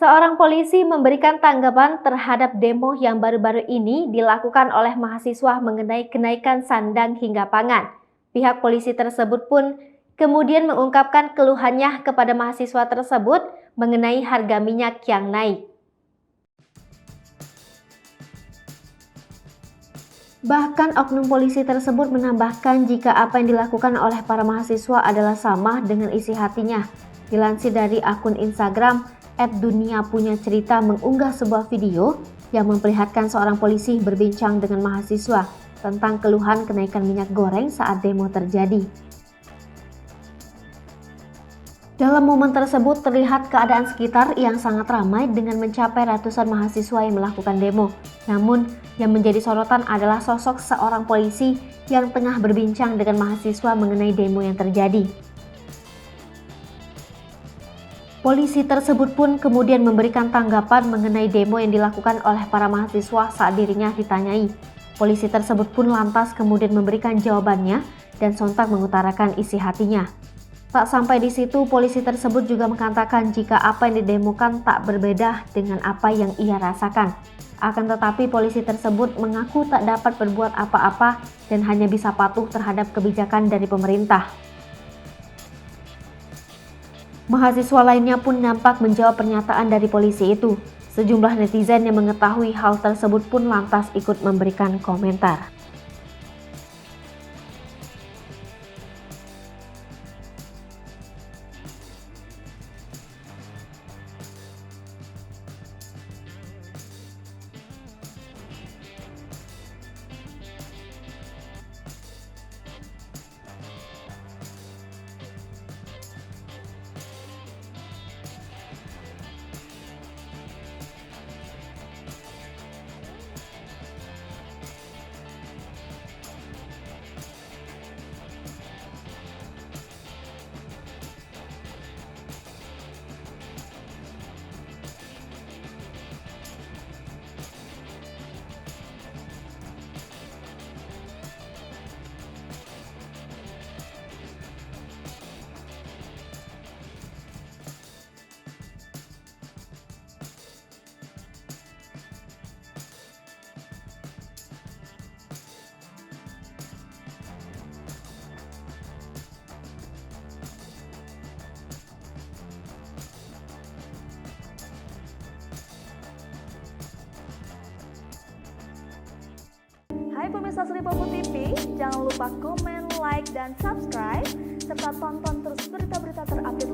Seorang polisi memberikan tanggapan terhadap demo yang baru-baru ini dilakukan oleh mahasiswa mengenai kenaikan sandang hingga pangan. Pihak polisi tersebut pun kemudian mengungkapkan keluhannya kepada mahasiswa tersebut mengenai harga minyak yang naik. Bahkan oknum polisi tersebut menambahkan jika apa yang dilakukan oleh para mahasiswa adalah sama dengan isi hatinya. Dilansir dari akun Instagram, @duniapunyacerita mengunggah sebuah video yang memperlihatkan seorang polisi berbincang dengan mahasiswa tentang keluhan kenaikan minyak goreng saat demo terjadi. Dalam momen tersebut terlihat keadaan sekitar yang sangat ramai dengan mencapai ratusan mahasiswa yang melakukan demo. Namun, yang menjadi sorotan adalah sosok seorang polisi yang tengah berbincang dengan mahasiswa mengenai demo yang terjadi. Polisi tersebut pun kemudian memberikan tanggapan mengenai demo yang dilakukan oleh para mahasiswa saat dirinya ditanyai. Polisi tersebut pun lantas kemudian memberikan jawabannya dan sontak mengutarakan isi hatinya. Tak sampai di situ, polisi tersebut juga mengatakan jika apa yang didemokan tak berbeda dengan apa yang ia rasakan. Akan tetapi polisi tersebut mengaku tak dapat berbuat apa-apa dan hanya bisa patuh terhadap kebijakan dari pemerintah. Mahasiswa lainnya pun nampak menjawab pernyataan dari polisi itu. Sejumlah netizen yang mengetahui hal tersebut pun lantas ikut memberikan komentar. Hai pemirsa Sri Popo TV, jangan lupa komen, like, dan subscribe, serta tonton terus berita-berita terupdate